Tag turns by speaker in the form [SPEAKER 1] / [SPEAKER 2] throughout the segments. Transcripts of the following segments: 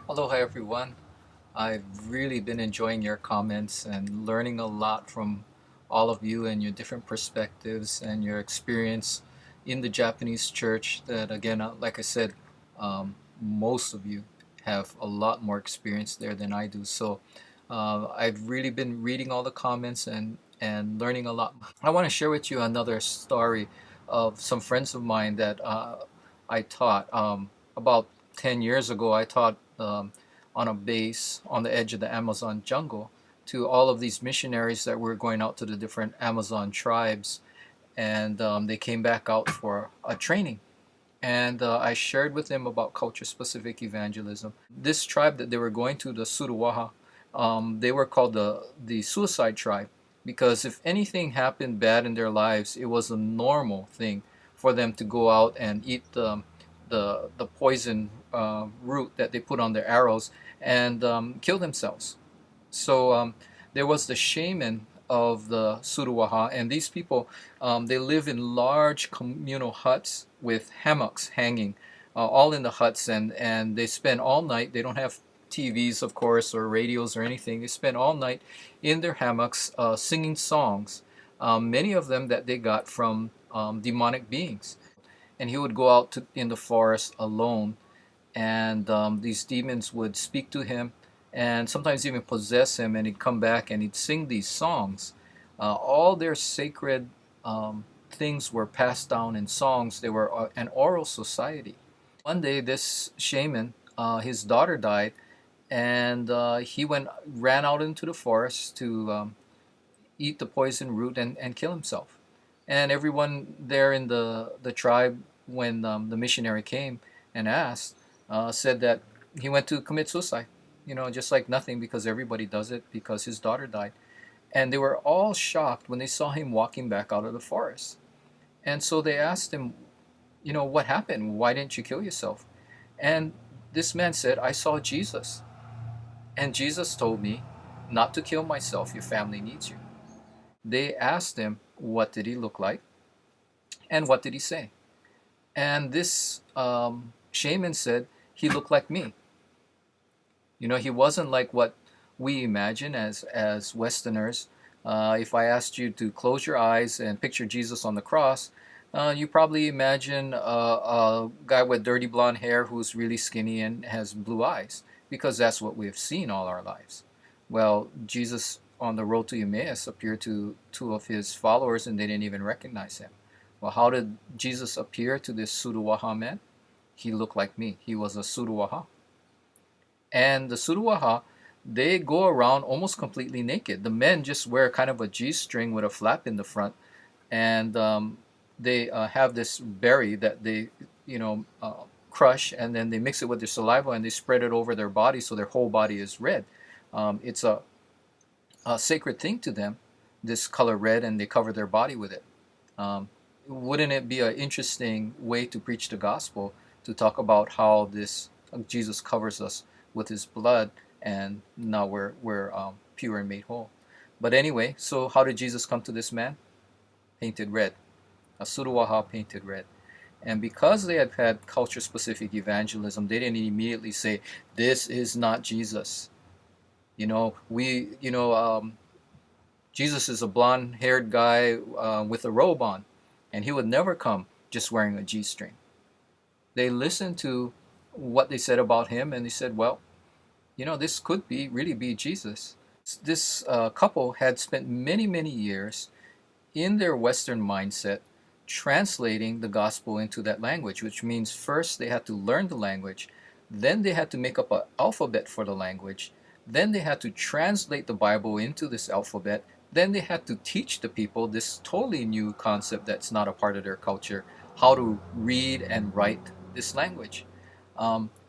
[SPEAKER 1] Hello, hi everyone. I've really been enjoying your comments and learning a lot from all of you and your different perspectives and your experience in the Japanese church. That again, like I said, most of you have a lot more experience there than I do. So I've really been reading all the comments and learning a lot. I want to share with you another story of some friends of mine that I taught. About 10 years ago, I taught on a base on the edge of the Amazon jungle to all of these missionaries that were going out to the different Amazon tribes. And they came back out for a training. And I shared with them about culture specific evangelism. This tribe that they were going to, the Suruwaha, they were called the suicide tribe because if anything happened bad in their lives, it was a normal thing for them to go out and eat the poison root that they put on their arrows and kill themselves. So there was the shaman of the Suruwaha, and these people they live in large communal huts with hammocks hanging, all in the huts, and they spend all night. They don't have TVs, of course, or radios or anything. They spend all night in their hammocks singing songs, many of them that they got from demonic beings. And he would go out in the forest alone, and these demons would speak to him and sometimes even possess him, and he'd come back and he'd sing these songs. All their sacred things were passed down in songs. They were an oral society. One day, this shaman, his daughter died, and he ran out into the forest to eat the poison root and kill himself. And everyone there in the tribe, when the missionary came and asked, said that he went to commit suicide, just like nothing, because everybody does it because his daughter died. And they were all shocked when they saw him walking back out of the forest. And so they asked him, what happened? Why didn't you kill yourself? And this man said, I saw Jesus. And Jesus told me not to kill myself. Your family needs you. They asked him, what did he look like? And what did he say? And this shaman said, he looked like me. He wasn't like what we imagine as Westerners. If I asked you to close your eyes and picture Jesus on the cross, you probably imagine a guy with dirty blonde hair who's really skinny and has blue eyes, because that's what we've seen all our lives. Well, Jesus on the road to Emmaus appeared to two of his followers and they didn't even recognize him. Well, how did Jesus appear to this Suruwaha man? He looked like me. He was a Suruwaha. And the Suruwaha, they go around almost completely naked. The men just wear kind of a G-string with a flap in the front, and they have this berry that they, crush, and then they mix it with their saliva and they spread it over their body so their whole body is red. It's a sacred thing to them, this color red, and they cover their body with it. Wouldn't it be an interesting way to preach the gospel, to talk about how this Jesus covers us with his blood, and now we're pure and made whole? But anyway, so how did Jesus come to this man? Painted red, a Suruwaha painted red. And because they had culture specific evangelism, they didn't immediately say, this is not Jesus. Jesus is a blonde haired guy with a robe on, and he would never come just wearing a G string. They listened to what they said about him, and they said, well, this could really be Jesus. This couple had spent many, many years in their Western mindset translating the gospel into that language, which means first they had to learn the language, then they had to make up an alphabet for the language, then they had to translate the Bible into this alphabet, then they had to teach the people this totally new concept that's not a part of their culture, how to read and write this language.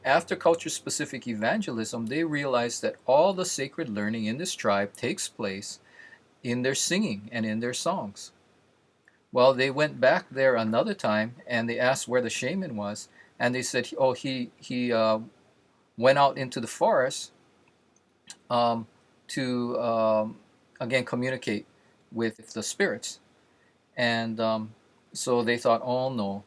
[SPEAKER 1] After culture specific evangelism, they realized that all the sacred learning in this tribe takes place in their singing and in their songs. Well, they went back there another time and they asked where the shaman was, and they said, "Oh, he went out into the forest to again communicate with the spirits." And so they thought, "Oh no,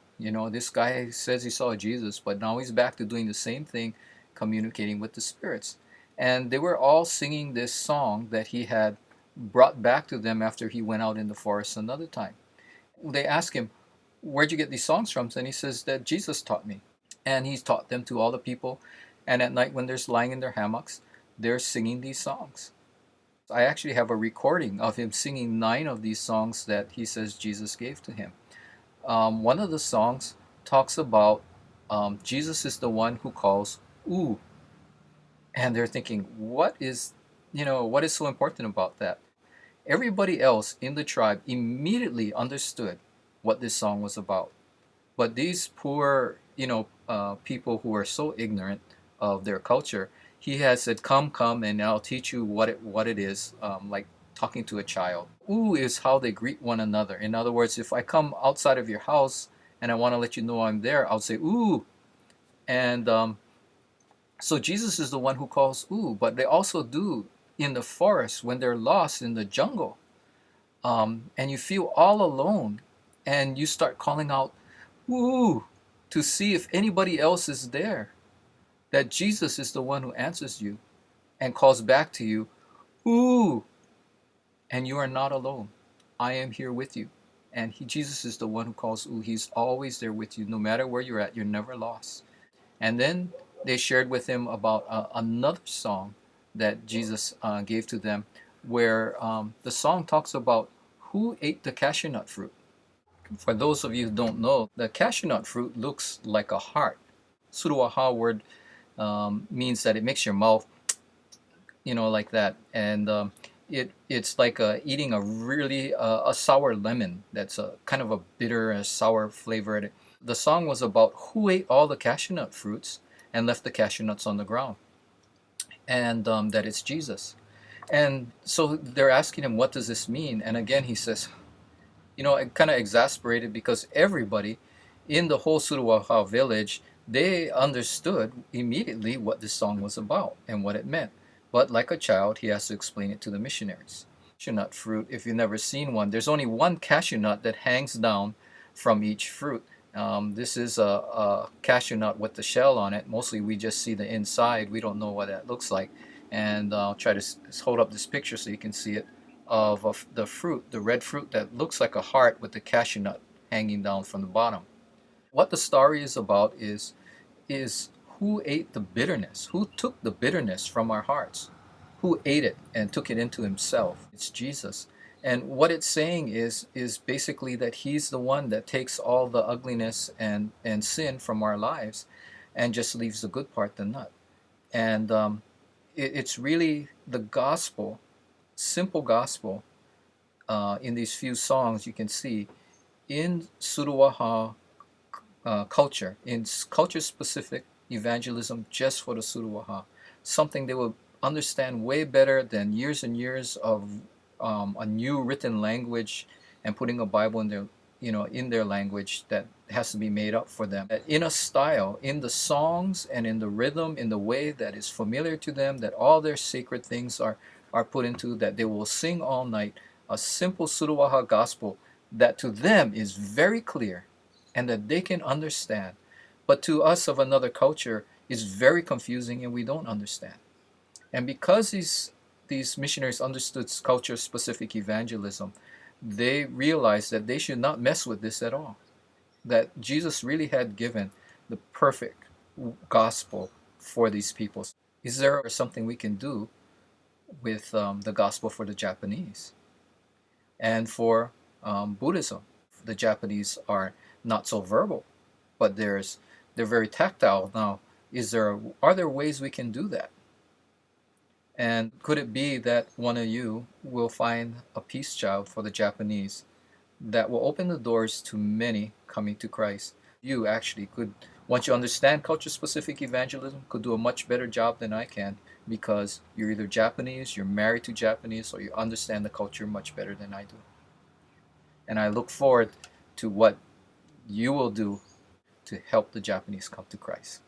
[SPEAKER 1] this guy says he saw Jesus, but now he's back to doing the same thing, communicating with the spirits. And they were all singing this song that he had brought back to them after he went out in the forest another time. They asked him, "Where'd you get these songs from?" And he says that Jesus taught me. And he's taught them to all the people. And at night when they're lying in their hammocks, they're singing these songs. I actually have a recording of him singing 9 of these songs that he says Jesus gave to him. One of the songs talks about Jesus is the one who calls ooh. And they're thinking, what is so important about that? Everybody else in the tribe immediately understood what this song was about. But these poor, people who are so ignorant of their culture, he has said, "Come, come, and I'll teach you what it is." Like talking to a child. Ooh is how they greet one another. In other words, if I come outside of your house and I want to let you know I'm there, I'll say ooh, and so Jesus is the one who calls ooh. But they also do in the forest when they're lost in the jungle, and you feel all alone, and you start calling out ooh to see if anybody else is there. That Jesus is the one who answers you and calls back to you, ooh, and you are not alone. I am here with you. And Jesus is the one who calls ooh. He's always there with you. No matter where you're at, you're never lost. And then they shared with him about another song that Jesus gave to them, where the song talks about who ate the cashew nut fruit. For those of you who don't know, the cashew nut fruit looks like a heart. Suruaha word means that it makes your mouth, like that. And it's like eating a really a sour lemon that's a kind of a bitter and sour flavor. The song was about who ate all the cashew nut fruits and left the cashew nuts on the ground, and that it's Jesus. And so they're asking him, what does this mean? And again, he says, it kind of exasperated because everybody in the whole Suruwaha village, they understood immediately what this song was about and what it meant. But like a child, he has to explain it to the missionaries. Cashew nut fruit, if you've never seen one, there's only one cashew nut that hangs down from each fruit. This is a cashew nut with the shell on it. Mostly we just see the inside. We don't know what that looks like. And I'll try to hold up this picture so you can see it of the fruit, the red fruit that looks like a heart with the cashew nut hanging down from the bottom. What the story is about is who ate the bitterness, who took the bitterness from our hearts, who ate it and took it into himself. It's Jesus. And what it's saying is basically that he's the one that takes all the ugliness and sin from our lives and just leaves the good part, the nut. And it's really the gospel, simple gospel. In these few songs you can see in Suruwaha culture, in culture-specific evangelism just for the Suruwaha, something they will understand way better than years and years of a new written language and putting a Bible in their language that has to be made up for them. In a style, in the songs and in the rhythm, in the way that is familiar to them, that all their sacred things are put into, that they will sing all night, a simple Suruwaha gospel that to them is very clear and that they can understand. But to us of another culture is very confusing and we don't understand. And because these missionaries understood culture-specific evangelism, they realized that they should not mess with this at all. That Jesus really had given the perfect gospel for these people. Is there something we can do with the gospel for the Japanese? And for Buddhism, the Japanese are not so verbal, but they're very tactile. Now, are there ways we can do that? And could it be that one of you will find a peace child for the Japanese that will open the doors to many coming to Christ? You actually could, once you understand culture-specific evangelism, could do a much better job than I can because you're either Japanese, you're married to Japanese, or you understand the culture much better than I do. And I look forward to what you will do to help the Japanese come to Christ.